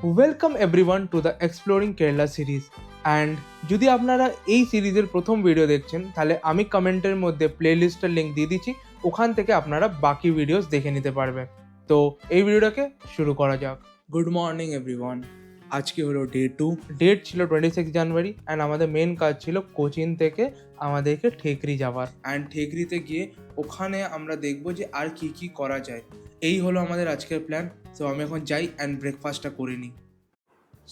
Welcome everyone to the exploring Kerala series. And যদি আপনারা এই সিরিজের প্রথম ভিডিও দেখছেন তাহলে আমি কমেন্টের মধ্যে প্লেলিস্টের লিঙ্ক দিয়ে দিচ্ছি, ওখান থেকে আপনারা বাকি ভিডিওস দেখে নিতে পারবেন। তো এই ভিডিওটাকে শুরু করা যাক। Good morning everyone. আজকে হলো ডেট ছিল 26 জানুয়ারি অ্যান্ড আমাদের মেন কাজ ছিল কোচিন থেকে আমাদেরকে ঠেকরি যাওয়ার। অ্যান্ড ঠেকরিতে গিয়ে ওখানে আমরা দেখবো যে আর কি কি করা যায়। এই হলো আমাদের আজকের প্ল্যান। সো আমি এখন যাই অ্যান্ড ব্রেকফাস্টটা করে নিই।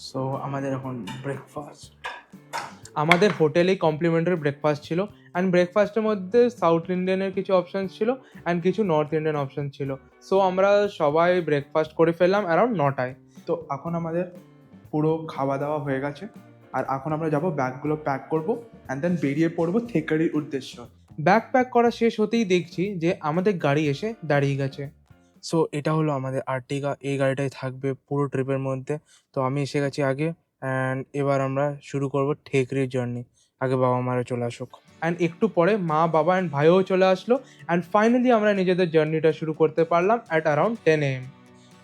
সো আমাদের এখন ব্রেকফাস্ট, আমাদের হোটেলেই কমপ্লিমেন্টারি ব্রেকফাস্ট ছিল। অ্যান্ড ব্রেকফাস্টের মধ্যে সাউথ ইন্ডিয়ানের কিছু অপশান ছিল অ্যান্ড কিছু নর্থ ইন্ডিয়ান অপশান ছিল। সো আমরা সবাই ব্রেকফাস্ট করে ফেললাম অ্যারাউন্ড 9টায়। তো এখন আমাদের পুরো খাওয়া দাওয়া হয়ে গেছে আর এখন আমরা যাব ব্যাগগুলো প্যাক করব অ্যান্ড দেন বেরিয়ে পড়বো থেকারির উদ্দেশ্য। ব্যাগ প্যাক করা শেষ হতেই দেখছি যে আমাদের গাড়ি এসে দাঁড়িয়ে গেছে। সো এটা হলো আমাদের আর্টিগা, এই গাড়িটাই থাকবে পুরো ট্রিপের মধ্যে। তো আমি এসে গেছি আগে অ্যান্ড এবার আমরা শুরু করব ঠেকরির জার্নি। আগে বাবা মারা চলে আসুক অ্যান্ড একটু পরে মা বাবা অ্যান্ড ভাইও চলে আসলো অ্যান্ড ফাইনালি আমরা নিজেদের জার্নিটা শুরু করতে পারলাম অ্যাট অ্যারাউন্ড 10 AM।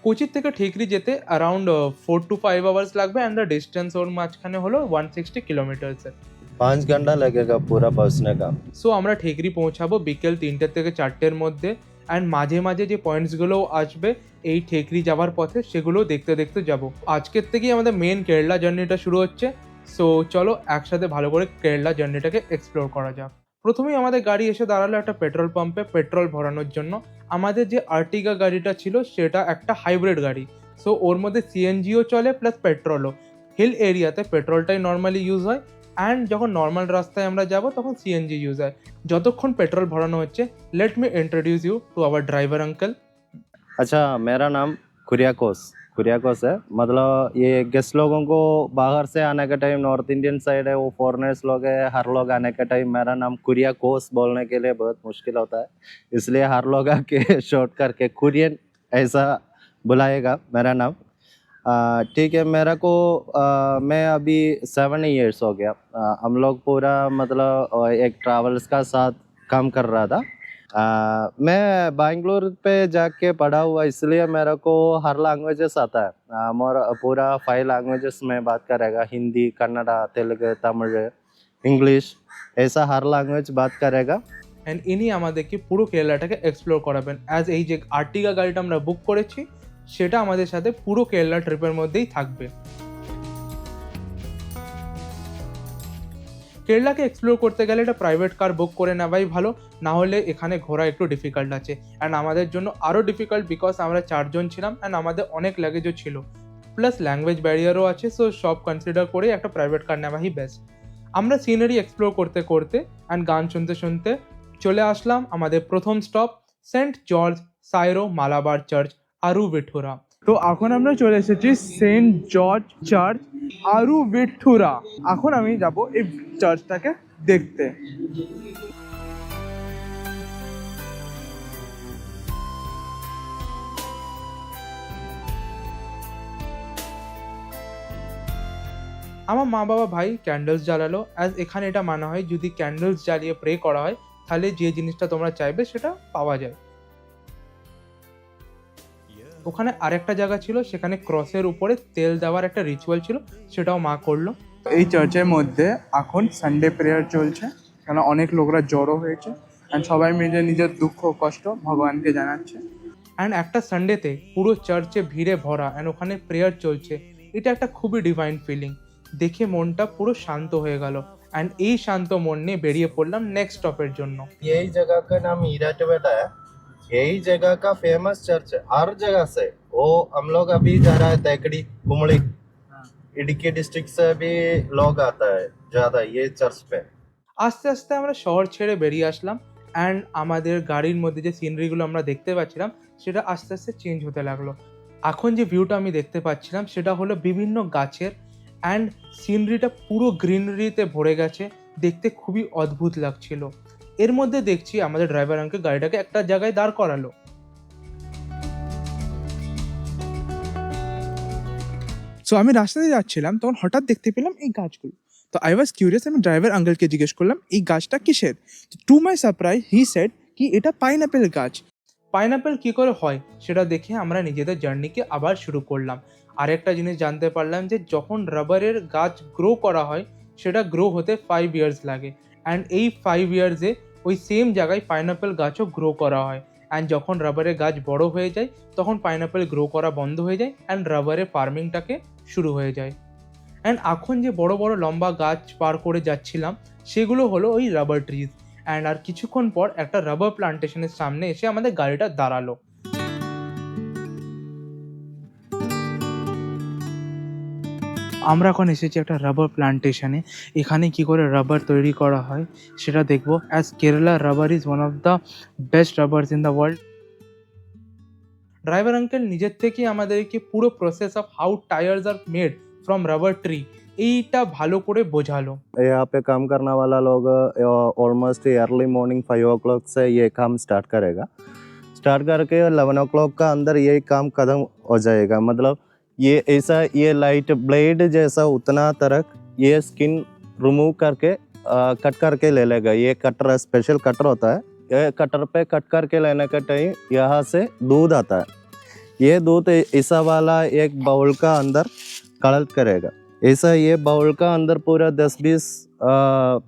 কোচির থেকে ঠেকরি যেতে অ্যারাউন্ড 4 to 5 আওয়ার্স লাগবে অ্যান্ড দ্য ডিস্টেন্স ওর মাঝখানে হলো 160 কিলোমিটার্সের। 5 घंटा लगेगा पूरा पहुंचने का। সো আমরা ঠেকরি পৌঁছাবো বিকেল 3টে থেকে 4টের মধ্যে অ্যান্ড মাঝে মাঝে যে পয়েন্টসগুলো আসবে এই ঠেকরি যাওয়ার পথে সেগুলো দেখতে দেখতে যাব। আজকের থেকেই আমাদের মেন কেরালা জার্নিটা শুরু হচ্ছে। সো চলো একসাথে ভালো করে কেরালা জার্নিটাকে এক্সপ্লোর করা যাক। প্রথমেই আমাদের গাড়ি এসে দাঁড়ালো একটা পেট্রোল পাম্পে পেট্রোল ভরানোর জন্য। আমাদের যে আর্টিগা গাড়িটা ছিল সেটা একটা হাইব্রিড গাড়ি। সো ওর মধ্যে সিএনজিও চলে প্লাস পেট্রোলও। হিল এরিয়াতে পেট্রোলটাই নর্মালি ইউজ হয় অ্যান্ড যখন নর্মাল রাস্তায় আমরা যাব তখন সিএনজি ইউজ হয়। যতক্ষণ পেট্রোল ভরানো হচ্ছে let me introduce you to our driver uncle. अच्छा, मेरा नाम कुरियाकोस कुरियाकोस है। मतलब ये गेस्ट लोगों को बाहर से आने का टाइम नॉर्थ इंडियन साइड है, वो फॉरेनर्स लोग है, हर लोग आने का टाइम मेरा नाम कुरियाकोस बोलने के लिए बहुत मुश्किल होता है, इसलिए हर लोग आके शॉर्ट करके कुरियन ऐसा बुलाएगा मेरा नाम। ठीक है, मेरा को मैं अभी 7 इयर्स हो गया। हम लोग पूरा मतलब एक ट्रैवल्स का साथ काम कर रहा था। मैं बैंगलोर पे जाके पढ़ा हुआ, इसलिए मेरे को हर लैंग्वेजेस आता है। मोर पूरा 5 लैंग्वेजेस में बात करेगा, हिंदी, कन्नड़ा, तेलुगु, तमिल, इंग्लिश, ऐसा हर लैंग्वेज बात करेगा। অ্যান্ড ইনি আমাদেরকে পুরো কেরালাটাকে এক্সপ্লোর করাবেন অ্যাজ এই যে আর্টিগা গাড়িটা আমরা বুক করেছি সেটা আমাদের সাথে পুরো কেরালা ট্রিপের মধ্যেই থাকবে। কেরালাকে এক্সপ্লোর করতে গেলে একটা প্রাইভেট কার বুক করে নেওয়াই ভালো, না হলে এখানে ঘোরা একটু ডিফিকাল্ট আছে। অ্যান্ড আমাদের জন্য আরও ডিফিকাল্ট বিকজ আমরা 4জন ছিলাম অ্যান্ড আমাদের অনেক লাগেজও ছিল, প্লাস ল্যাঙ্গুয়েজ ব্যারিয়ারও আছে। সো সব কনসিডার করে একটা প্রাইভেট কার নেওয়াই বেস্ট। আমরা সিনারি এক্সপ্লোর করতে করতে অ্যান্ড গান শুনতে শুনতে চলে আসলাম আমাদের প্রথম stop saint George Syro Malabar church, Aruvithura. তো এখন আমরা চলে এসেছি সেন্ট জর্জ চার্চ আরুভিঠুরা। এখন আমি যাব এই চার্চটাকে দেখতে। আমার মা বাবা ভাই ক্যান্ডেলস জ্বালালো অ্যাজ এখানে এটা মানা হয় যদি ক্যান্ডেলস জ্বালিয়ে প্রে করা হয় তাহলে যে জিনিসটা তোমরা চাইবে সেটা পাওয়া যায়। ওখানে আরেকটা জায়গা ছিল, সেখানে ক্রসের উপরে তেল দেওয়ার একটা রিচুয়াল ছিল, সেটাও মা করলো। এই চার্চের মধ্যে এখন সানডে প্রেয়ার চলছে, কারণ অনেক লোকরা জড়ো হয়েছে অ্যান্ড সবাই মিলে নিজের দুঃখ কষ্ট ভগবানকে জানাচ্ছে। অ্যান্ড একটা সানডেতে পুরো চার্চে ভিড়ে ভরা অ্যান্ড ওখানে প্রেয়ার চলছে, এটা একটা খুবই ডিভাইন ফিলিং। দেখে মনটা পুরো শান্ত হয়ে গেল অ্যান্ড এই শান্ত মন নিয়ে বেরিয়ে পড়লাম নেক্সট স্টপের জন্য। यही जगह का नाम ईराटोबेटा है। यही जगह का फेमस चर्च है हर जगह से। वो हम लोग अभी जा रहा है तेकड़ी कुमड़ी, इडुक्की डिस्ट्रिक्ट से भी लोग आता है ज्यादा ये चर्च पे। আস্তে আস্তে আমরা শহর ছেড়ে বেরিয়ে আসলাম অ্যান্ড আমাদের গাড়ির মধ্যে যে সিনারিগুলো আমরা দেখতে পাচ্ছিলাম সেটা আস্তে আস্তে চেঞ্জ হতে লাগলো। এখন যে ভিউটা আমি দেখতে পাচ্ছিলাম সেটা হলো বিভিন্ন গাছের অ্যান্ড সিনারিটা পুরো গ্রিনারিতে ভরে গেছে, দেখতে খুবই অদ্ভুত লাগছিল। এর মধ্যে দেখছি আমাদের ড্রাইভার আঙ্কেল গাড়িটাকে একটা জায়গায় দাঁড় করালো। সো আমি রাস্তাতে যাচ্ছিলাম তখন হঠাৎ দেখতে পেলাম এই গাছগুলো। তো আই ওয়াজ কিউরিয়াস, আমি ড্রাইভার আঙ্কেলকে জিজ্ঞেস করলাম এই গাছটা কিসের। To my surprise he said কি এটা পাইনঅ্যাপেল গাছ। পাইনাপেল কী করে হয় সেটা দেখে আমরা নিজেদের জার্নিকে আবার শুরু করলাম। আরেকটা জিনিস জানতে পারলাম যে যখন রাবারের গাছ গ্রো করা হয় সেটা গ্রো হতে 5 ইয়ার্স লাগে, অ্যান্ড এই 5 ইয়ার্সে ওই সেম জায়গায় পাইনাপেল গাছও গ্রো করা হয়। অ্যান্ড যখন রাবারের গাছ বড় হয়ে যায় তখন পাইনাপেল গ্রো করা বন্ধ হয়ে যায় অ্যান্ড রাবারের ফার্মিংটাকে শুরু হয়ে যায়। অ্যান্ড এখন যে বড় বড় লম্বা গাছ পার করে যাচ্ছিলাম সেগুলো হলো ওই রাবার ট্রিজ। অ্যান্ড আর কিছুক্ষণ পর একটা রাবার প্লান্টেশনের সামনে এসে আমাদের গাড়িটা দাঁড়ালো। আমরা এখন এসেছি একটা রাবার প্লান্টেশনে। এখানে কি করে রাবার তৈরি করা হয় সেটা দেখবো। As Kerala rubber is one of the best rubbers in the world. Driver uncle নিজের থেকেই আমাদেরকে পুরো process of how tyres are made from rubber tree এইটা ভালো করে বোঝালো। यहाँ पे काम करने वाला लोग ऑलमोस्ट अर्ली मॉर्निंग 5 o'clock से ये काम स्टार्ट करेगा। स्टार्ट करके 11 o'clock का अंदर ये काम खत्म हो जाएगा। मतलब ये ऐसा ये लाइट ब्लेड जैसा उतना तरक ये स्किन रिमूव करके कट करके ले लेगा। ये कटर स्पेशल कटर होता है। ये कटर पे कट करके लेने का टाइम यहाँ से दूध आता है। ये दूध ऐसा वाला एक बाउल का अंदर कलेक्ट करेगा। ऐसा ये बाउल का अंदर पूरा 10-20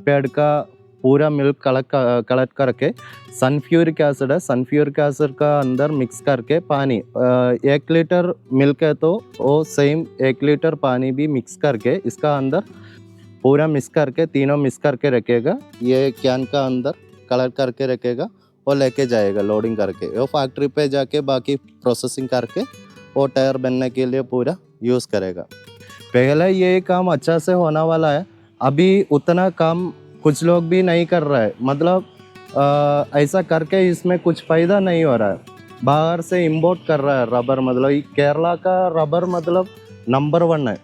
पेड़ का पूरा मिल्क कलेक्ट करके सनफ्यूरिक एसिड है, सनफ्यूरिक एसिड का अंदर मिक्स करके पानी 1 लीटर मिल्क है तो वो सेम 1 लीटर पानी भी मिक्स करके इसका अंदर पूरा मिक्स करके तीनों मिक्स करके रखेगा। ये कैन का अंदर कलेक्ट करके रखेगा और लेके जाएगा लोडिंग करके। वो फैक्ट्री पे जाके बाकी प्रोसेसिंग करके वो टायर बनने के लिए पूरा यूज़ करेगा। पहले ये काम अच्छा से होने वाला है, अभी उतना काम कुछ लोग भी नहीं कर रहा है। मतलब ऐसा करके इसमें कुछ फ़ायदा नहीं हो रहा है। बाहर से इंपोर्ट कर रहा है रबर। मतलब ये केरला का रबर मतलब नंबर 1 है।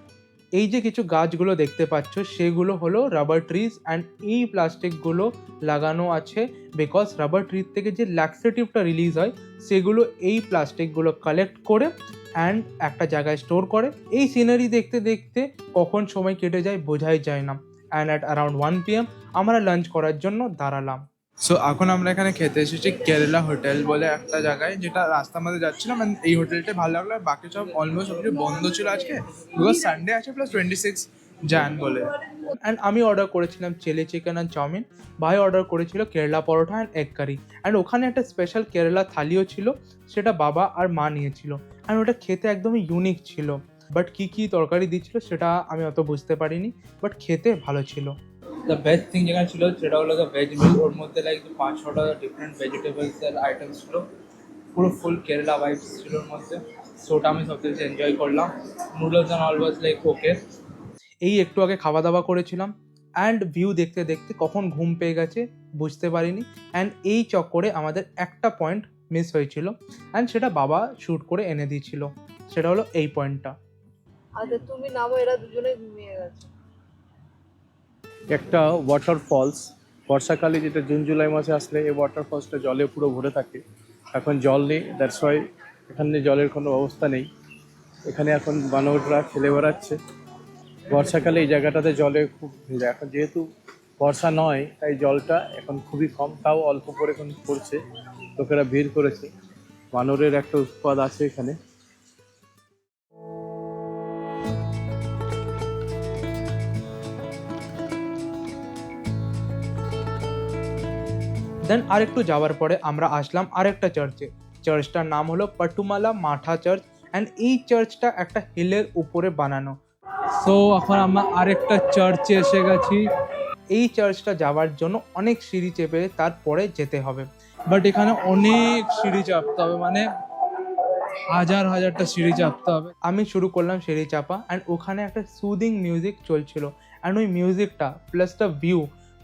এই যে কিছু গাছগুলো দেখতে পাচ্ছ সেগুলো হলো রাবার ট্রিজ, অ্যান্ড এই প্লাস্টিকগুলো লাগানো আছে বিকজ রাবার ট্রিজ থেকে যে ল্যাক্সেটিভটা রিলিজ হয় সেগুলো এই প্লাস্টিকগুলো কালেক্ট করে অ্যান্ড একটা জায়গায় স্টোর করে। এই সিনারি দেখতে দেখতে কখন সময় কেটে যায় বোঝাই যায় না। অ্যান্ড অ্যাট অ্যারাউন্ড 1 PM আমরা লাঞ্চ করার জন্য দাঁড়ালাম। সো এখন আমরা এখানে খেতে এসেছি কেরালা হোটেল বলে একটা জায়গায়, যেটা রাস্তার মধ্যে যাচ্ছিলাম। and এই হোটেলটা ভালো লাগলো, আর বাকি সব অলমোস্ট সব কিছু বন্ধ ছিল আজকে বিকজ সানডে আছে প্লাস 26 jan বলে। অ্যান্ড আমি অর্ডার করেছিলাম চিলি চিকেন আর চাউমিন, ভাই অর্ডার করেছিল কেরালা পরোটা অ্যান্ড এগ কারি। অ্যান্ড ওখানে একটা স্পেশাল কেরালা থালিও ছিল, সেটা বাবা আর মা নিয়েছিল। অ্যান্ড ওটা খেতে একদমই ইউনিক ছিল, বাট কী কী তরকারি দিচ্ছিল সেটা আমি অত বুঝতে পারিনি, বাট খেতে ভালো ছিল। দ্য বেস্ট থিং যেখানে ছিল সেটা হলো দ্য ভেজ মিল। ওর মধ্যে লাইক 5-6টা ডিফারেন্ট ভেজিটেবলসের আইটেমস ছিল, পুরো ফুল কেরালা ভাইবস ছিল ওর মধ্যে। সো ওটা আমি সবথেকে বেশি এনজয় করলাম। Noodles and all was like okay. এই একটু আগে খাওয়া দাওয়া করেছিলাম অ্যান্ড ভিউ দেখতে দেখতে কখন ঘুম পেয়ে গেছে বুঝতে পারিনি। অ্যান্ড এই চক্করে আমাদের একটা পয়েন্ট মিস হয়েছিল, অ্যান্ড সেটা বাবা শ্যুট করে এনে দিয়েছিল। সেটা হলো এই পয়েন্টটা। আচ্ছা তুমি নামো, এরা দুজনে ঘুমিয়ে গেছে। একটা ওয়াটারফলস বর্ষাকালে, যেটা জুন জুলাই মাসে আসলে এই ওয়াটারফলসটা জলে পুরো ভরে থাকে। এখন জল নেই, দ্যাটস ওয়াই এখানে জলের কোনো ব্যবস্থা নেই। এখানে এখন বানররা খেলে বেড়াচ্ছে। বর্ষাকালে এই জায়গাটাতে জলে খুব ভেজা। এখন যেহেতু বর্ষা নয় তাই জলটা এখন খুবই কম, তাও অল্প করে এখন পড়ছে। লোকেরা ভিড় করেছে, বানরের একটা উৎপাদ আছে এখানে। দেন আরেকটু যাওয়ার পরে আমরা আসলাম আরেকটা চার্চে। চার্চটার নাম হলো পাটুমালা মাঠা চার্চ, অ্যান্ড এই চার্চটা একটা হিলের উপরে বানানো। সো এখন আমরা আরেকটা চার্চে এসে গেছি। এই চার্চটা যাওয়ার জন্য অনেক সিঁড়ি চেপে তারপরে যেতে হবে, বাট এখানে অনেক সিঁড়ি চাপতে হবে, মানে হাজারটা সিঁড়ি চাপতে হবে। আমি শুরু করলাম সিঁড়ি চাপা, অ্যান্ড ওখানে একটা সুদিং মিউজিক চলছিল, অ্যান্ড ওই মিউজিকটা প্লাস দ্য ভিউ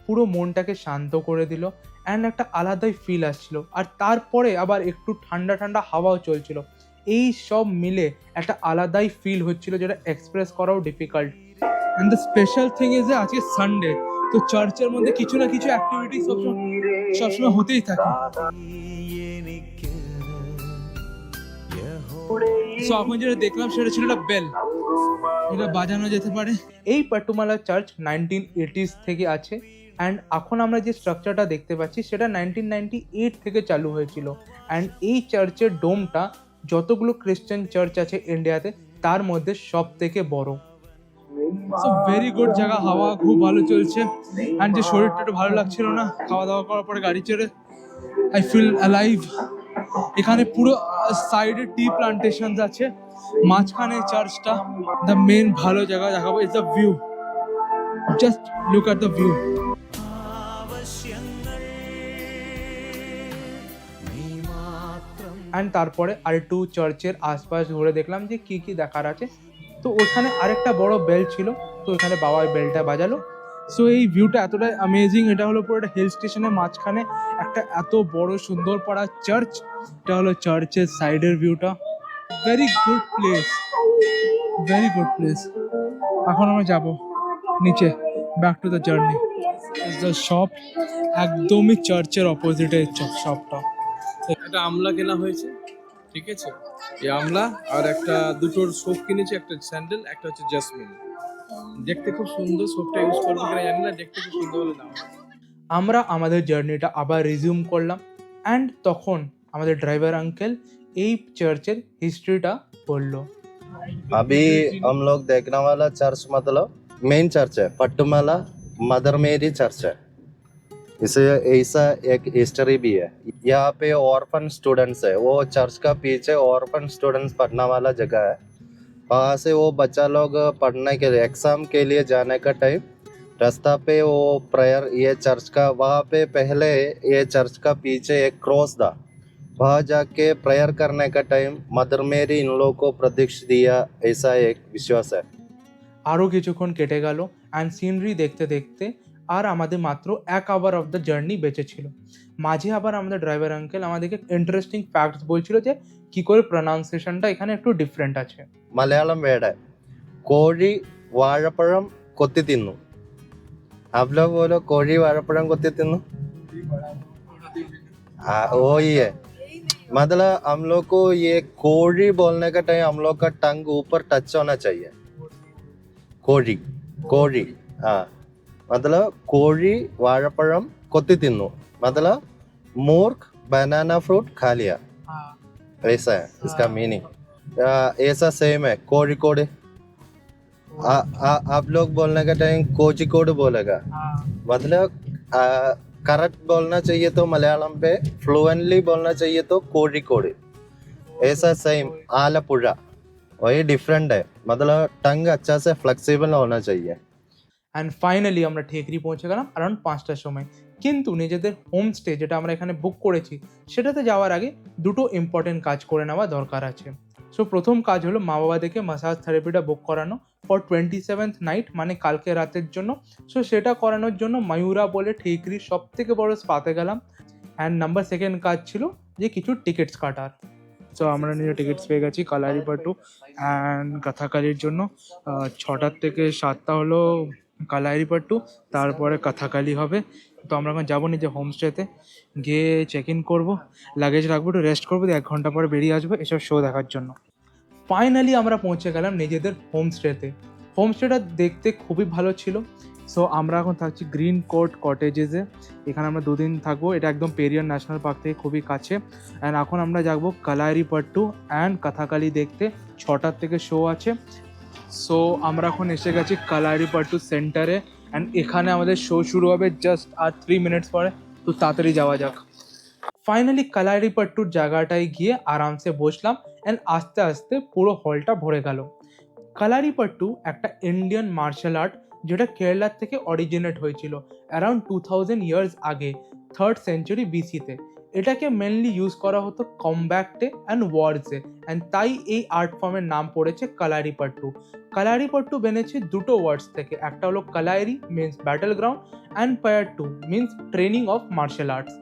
পুরো মনটাকে শান্ত করে দিল, অ্যান্ড একটা আলাদাই ফিল আসছিল। আর তারপরে আবার একটু ঠান্ডা ঠান্ডা হাওয়াও চলছিল। এই সব মিলে একটা আলাদাই ফিল হচ্ছিল, যেটা এক্সপ্রেস করাও difficult. And the special thing is যে আজকে সানডে, তো চার্চের মধ্যে কিছু না কিছু অ্যাক্টিভিটি সবসময় হতেই থাকে। সো এখন যেটা দেখলাম সেটা ছিল একটা বেল, এটা বাজানো যেতে পারে। এই পাটুমালা চার্চ 1980s থেকে আছে, অ্যান্ড এখন আমরা যে স্ট্রাকচারটা দেখতে পাচ্ছি সেটা 1998 থেকে চালু হয়েছিল। অ্যান্ড এই চার্চের ডোমটা যতগুলো খ্রিস্টান চার্চ আছে ইন্ডিয়াতে তার মধ্যে সব থেকে বড়। সো ভেরি গুড জায়গা, হাওয়া খুব ভালো চলছে। অ্যান্ড যে শরীরটা একটু ভালো লাগছিল না খাওয়া দাওয়া করার পরে গাড়ি চড়ে, আই ফিল অ্যালাইভ। এখানে পুরো সাইডে টি প্লান্টেশনস আছে, মাঝখানে চার্চটা। দ্য মেন ভালো জায়গা দেখাবো is the view, just look at the view. And তারপরে আরেকটু চার্চের আশপাশ ঘুরে দেখলাম যে কি কি দেখার আছে। তো ওখানে আরেকটা বড় বেল ছিল, তো ওখানে বাবা ওই বেলটা বাজালো। সো এই ভিউটা এতটাই অ্যামেজিং, এটা হলো পুরো একটা হিল স্টেশনের মাঝখানে একটা এত বড় সুন্দর পাড়া চার্চ। এটা হলো চার্চের সাইডের ভিউটা। Very good place, very good place. এখন আমরা যাব নিচে, back to the journey. The shop একদমই চার্চের অপোজিটে শপটা। একটা আমলা কেনা হয়েছে, ঠিক আছে, এই আমলা আর একটা দুটোর সোপ কিনেছি, একটা স্যান্ডেল, একটা হচ্ছে জাসমিন। দেখতে খুব সুন্দর, সোপটা ইউজ করবো কিনা জানি না, দেখতে খুব সুন্দর হলে নাও। আমরা আমাদের জার্নিটা আবার রিজিউম করলাম। অ্যান্ড তখন আমাদের ড্রাইভার আঙ্কেল এই চার্চের হিস্ট্রিটা বললো। अभी हम लोग देखने वाला चर्च मतलब मेन चर्च है, पट्टुमला मदर मेरी चर्च है। इसे ऐसा एक हिस्ट्री भी है। यहाँ पे ऑर्फन स्टूडेंट्स है, वो चर्च का पीछे ऑर्फन स्टूडेंट्स पढ़ने वाला जगह है। वहाँ से वो बच्चा लोग पढ़ने के लिए एग्जाम के लिए जाने का टाइम रास्ता पे वो प्रेयर, ये चर्च का वहाँ पे पहले ये चर्च का पीछे एक क्रॉस था, वहाँ जाके प्रेयर करने का टाइम मदर मेरी इन लोगों को प्रदीक्ष दिया, ऐसा एक विश्वास है। আরও কিছুক্ষণ কেটে গেল অ্যান্ড সিনারি দেখতে দেখতে আর আমাদের মাত্র 1 আওয়ার অফ দ্য জার্নি বেঁচে ছিল। মাঝে আবার আমাদের ড্রাইভার আঙ্কেল আমাদেরকে ইন্টারেস্টিং ফ্যাক্টস বলছিল যে কি করে প্রনাউন্সিয়েশনটা এখানে একটু ডিফারেন্ট আছে। മലയാളം വേർഡ് है കോഴി വാഴപ്പഴം കൊത്തി തിന്നു। आप लोग बोलो कोഴി वाഴപ്പഴം കൊത്തി തിന്നു। वो ही है, मतलब हम लोग को ये कोഴി बोलने का टाइम हम लोग का टंग ऊपर टच होना चाहिए। कोഴി कोഴി, हाँ, मतलब कोഴി वाഴപ്പഴം കൊത്തി തിന്നു मतलब मूर्ख बनाना फ्रूट खा लिया, ऐसा है इसका मीनिंग। ऐसा सेम है कोഴിക്കോട്। आप लोग बोलने का टाइम कोझिकोड बोलेगा, मतलब करेक्ट बोलना चाहिए तो मलयालम पे फ्लुएंटली बोलना चाहिए तो कोझिकोड। ऐसा सेम आलपुഴा, वही डिफरेंट है, मतलब टंग अच्छा से फ्लेक्सिबल होना चाहिए। অ্যান্ড ফাইনালি আমরা ঠেকরি পৌঁছে গেলাম অ্যারাউন্ড 5টার সময়। কিন্তু নিজেদের হোমস্টে যেটা আমরা এখানে বুক করেছি সেটাতে যাওয়ার আগে দুটো ইম্পর্টেন্ট কাজ করে নেওয়া দরকার আছে। সো প্রথম কাজ হলো মা বাবাদেরকে মাসাজ থেরাপিটা বুক করানো ফর 27th নাইট, মানে কালকে রাতের জন্য। সো সেটা করানোর জন্য ময়ূরা বলে ঠেকরির সব থেকে বড় স্পাতে গেলাম। অ্যান্ড নাম্বার সেকেন্ড কাজ ছিল যে কিছু টিকিটস কাটার। সো আমরা নিজে টিকিটস পেয়ে গেছি কালারিপাটু অ্যান্ড কথাকালির জন্য। 6টার থেকে 7টা হলো কালারিপাট্টু, তারপরে কথাকালি হবে। তো আমরা এখন যাবো নিজে হোমস্টেতে, গিয়ে চেক ইন করবো, লাগেজ রাখবো, একটু রেস্ট করবো, 1 ঘন্টা পরে বেরিয়ে আসবো এসব শো দেখার জন্য। ফাইনালি আমরা পৌঁছে গেলাম নিজেদের হোমস্টেতে। হোমস্টেটা দেখতে খুবই ভালো ছিল। সো আমরা এখন থাকছি গ্রিন কোর্ট কটেজেসে, এখানে আমরা 2 দিন থাকবো। এটা একদম পেরিয়ার ন্যাশনাল পার্ক থেকে খুবই কাছে। অ্যান্ড এখন আমরা যাবো কালারিপাট্টু অ্যান্ড কথাকালি দেখতে, 6টার থেকে শো আছে। সো আমরা এখন এসে গেছি কালারিপাট্টু সেন্টারে অ্যান্ড এখানে আমাদের শো শুরু হবে জাস্ট আর 3 মিনিটস পরে। তো তাড়াতাড়ি যাওয়া যাক। ফাইনালি কালারিপাট্টুর জায়গাটায় গিয়ে আরামসে বসলাম অ্যান্ড আস্তে আস্তে পুরো হলটা ভরে গেল। কালারিপাট্টু একটা ইন্ডিয়ান মার্শাল আর্ট যেটা কেরালার থেকে অরিজিনেট হয়েছিল অ্যারাউন্ড 2000 ইয়ার্স আগে, 3rd সেঞ্চুরি বিসিতে। এটাকে মেনলি ইউজ করা হতো কমব্যাক্টে অ্যান্ড ওয়ার্সে, অ্যান্ড তাই এই আর্ট ফর্মের নাম পড়েছে কালারিপাট্টু। কালারিপাট্টু বেনেছে দুটো ওয়ার্ডস থেকে, একটা হলো kalari means battle ground and payattu means training of martial arts.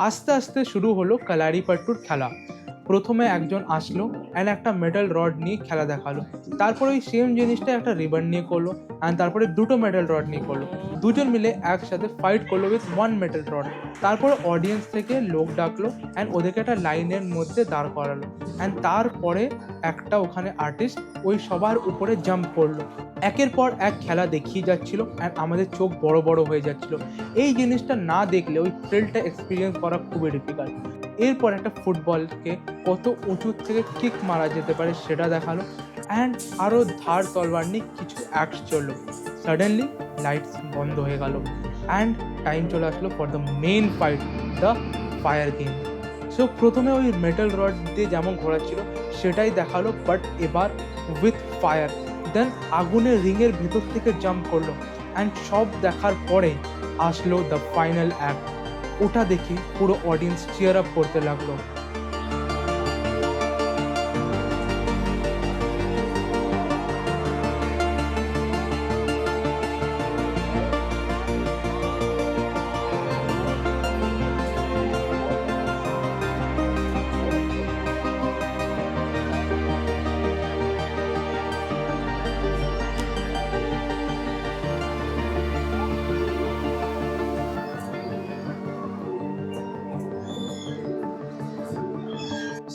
আস্তে আস্তে শুরু হলো কালারিপাট্টুর খেলা। প্রথমে একজন আসলো অ্যান্ড একটা মেটাল রড নিয়ে খেলা দেখালো, তারপরে ওই সেম জিনিসটা একটা রিবন নিয়ে করলো অ্যান্ড তারপরে দুটো মেটাল রড নিয়ে করলো, দুজন মিলে একসাথে ফাইট করলো উইথ ওয়ান মেটাল রড। তারপরে অডিয়েন্স থেকে লোক ডাকলো অ্যান্ড ওদেরকে একটা লাইনের মধ্যে দাঁড় করালো অ্যান্ড তারপরে একটা ওখানে আর্টিস্ট ওই সবার উপরে জাম্প করলো। একের পর এক খেলা দেখিয়ে যাচ্ছিল অ্যান্ড আমাদের চোখ বড় বড় হয়ে যাচ্ছিল। এই জিনিসটা না দেখলে ওই থ্রিলটা এক্সপিরিয়েন্স করা খুবই ডিফিকাল্ট। এরপর একটা ফুটবলকে কত উঁচু থেকে কিক মারা যেতে পারে সেটা দেখালো অ্যান্ড আরও ধার তলবার নিয়ে কিছু অ্যাক্ট চললো। সাডেনলি লাইটস বন্ধ হয়ে গেল অ্যান্ড টাইম চলে আসলো for the main fight, the fire game. So প্রথমে ওই মেটাল রড দিয়ে যেমন ঘোরাচ্ছিল সেটাই দেখালো, বাট এবার উইথ ফায়ার। দেন আগুনের রিংয়ের ভেতর থেকে জাম্প করলো অ্যান্ড সব দেখার পরে আসলো দ্য ফাইনাল অ্যাক্ট। ওটা দেখে পুরো অডিয়েন্স চিয়ার আপ করতে লাগলো।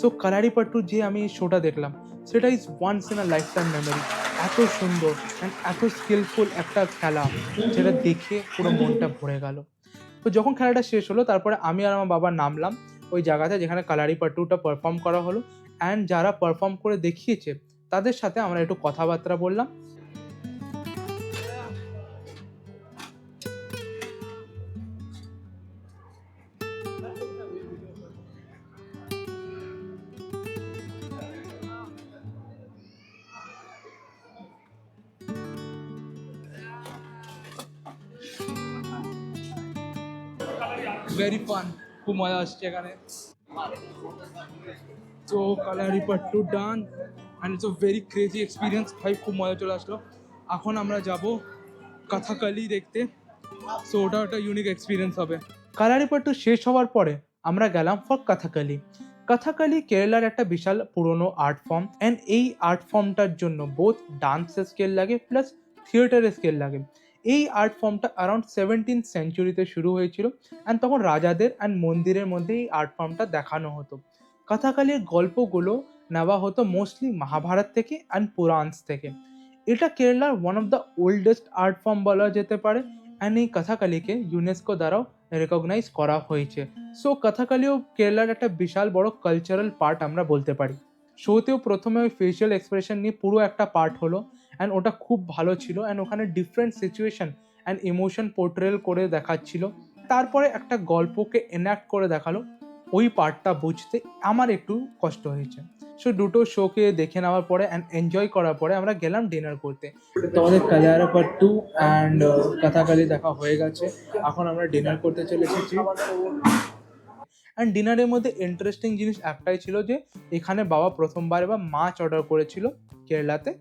সো কালারিপাট্টু যে আমি এই শোটা দেখলাম সেটা is once in a life time memory. এত সুন্দর অ্যান্ড এত স্কিলফুল একটা খেলা যেটা দেখে পুরো মনটা ভরে গেল। তো যখন খেলাটা শেষ হলো তারপরে আমি আর আমার বাবা নামলাম ওই জায়গাতে যেখানে কালারিপাট্টুটা পারফর্ম করা হলো অ্যান্ড যারা পারফর্ম করে দেখিয়েছে তাদের সাথে আমরা একটু কথাবার্তা বললাম। ভেরি ফান, খুব মজা আসছে এখানে। তো Kalaripayattu done and it's a very crazy experience. ভাই খুব মজা চলে আসলো। এখন আমরা যাব কথাকালি দেখতে, সো ওটা একটা ইউনিক এক্সপিরিয়েন্স হবে। কালারিপাট্টু শেষ হওয়ার পরে আমরা গেলাম ফর কথাকালি। কথাকালি কেরালার একটা বিশাল পুরনো আর্ট ফর্ম অ্যান্ড এই আর্ট ফর্মটার জন্য বোথ ডান্সের স্কেল লাগে প্লাস থিয়েটারের স্কেল লাগে। এই আর্ট ফর্মটা অ্যারাউন্ড 17th সেঞ্চুরিতে শুরু হয়েছিল অ্যান্ড তখন রাজাদের অ্যান্ড মন্দিরের মধ্যে এই আর্ট ফর্মটা দেখানো হতো। কথাকালির গল্পগুলো নেওয়া হতো মোস্টলি মহাভারত থেকে অ্যান্ড পুরাণস থেকে। এটা কেরালার one of the oldest art form বলা যেতে পারে অ্যান্ড এই কথাকালিকে ইউনেস্কো দ্বারাও রেকগনাইজ করা হয়েছে। সো কথাকালিও কেরালার একটা বিশাল বড় কালচারাল পার্ট আমরা বলতে পারি। শোতেও প্রথমে ওই ফেশিয়াল এক্সপ্রেশন নিয়ে পুরো একটা পার্ট হলো অ্যান্ড ওটা খুব ভালো ছিল অ্যান্ড ওখানে ডিফারেন্ট সিচুয়েশন অ্যান্ড ইমোশন পোর্ট্রেল করে দেখাচ্ছিল। তারপরে একটা গল্পকে এনাক্ট করে দেখালো। ওই পার্টটা বুঝতে আমার একটু কষ্ট হয়েছে। সো দুটো শোকে দেখে নেওয়ার পরে অ্যান্ড এনজয় করার পরে আমরা গেলাম ডিনার করতে। তো আমাদের কালারিপাট্টু অ্যান্ড কথাকালি দেখা হয়ে গেছে, এখন আমরা ডিনার করতে চলে এসেছি। অ্যান্ড ডিনারের মধ্যে ইন্টারেস্টিং জিনিস একটাই ছিল যে এখানে বাবা প্রথমবার এবার মাছ অর্ডার করেছিল কেরালাতে।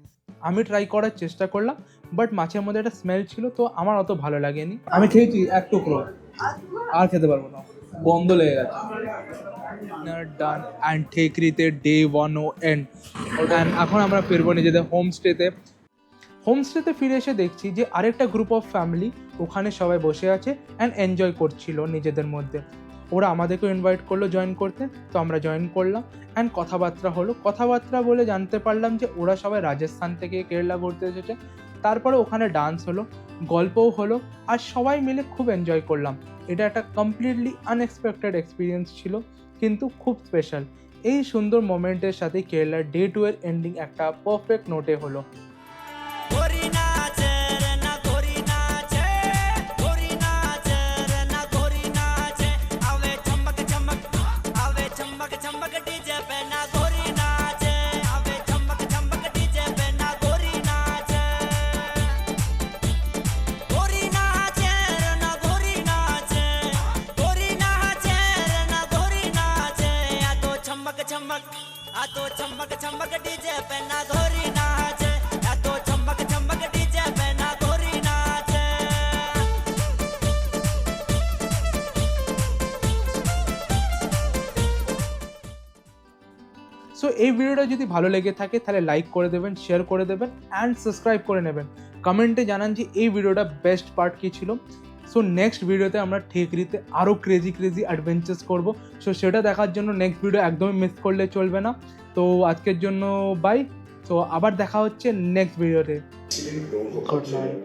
আমি ট্রাই করার চেষ্টা করলাম, বাট মাছের মধ্যে একটা স্মেল ছিল, তো আমার অত ভালো লাগেনি। আমি খেয়েছি এক টুকরো, আর খেতে পারবো না, বন্ধ লেগে গেছে। ডান অ্যান্ড ঠেকরিতে ডে 1 ও এন্ড। অ্যান্ড এখন আমরা ফিরবো নিজেদের হোমস্টেতে। হোমস্টেতে ফিরে এসে দেখছি যে আরেকটা গ্রুপ অফ ফ্যামিলি ওখানে সবাই বসে আছে অ্যান্ড এনজয় করছিল নিজেদের মধ্যে। ওরা আমাদেরকেও ইনভাইট করলো জয়েন করতে, তো আমরা জয়েন করলাম অ্যান্ড কথাবার্তা হলো। কথাবার্তা বলে জানতে পারলাম যে ওরা সবাই রাজস্থান থেকে কেরালা ঘুরতে এসেছে। তারপরে ওখানে ডান্স হলো, গল্পও হলো আর সবাই মিলে খুব এনজয় করলাম। এটা একটা কমপ্লিটলি আনএক্সপেক্টেড এক্সপিরিয়েন্স ছিল, কিন্তু খুব স্পেশাল। এই সুন্দর মোমেন্টের সাথে কেরালার ডে 2 এর এন্ডিং একটা পারফেক্ট নোটে হলো। সো এই ভিডিওটা যদি ভালো লেগে থাকে তাহলে লাইক করে দেবেন, শেয়ার করে দেবেন অ্যান্ড সাবস্ক্রাইব করে নেবেন। কমেন্টে জানান যে এই ভিডিওটা বেস্ট পার্ট কী ছিল। সো নেক্সট ভিডিওতে আমরা ঠেকরিতে আরও ক্রেজি অ্যাডভেঞ্চার্স করবো। সো সেটা দেখার জন্য নেক্সট ভিডিও একদমই মিস করলে চলবে না। তো আজকের জন্য বাই। তো আবার দেখা হচ্ছে নেক্সট ভিডিওতে। Good night.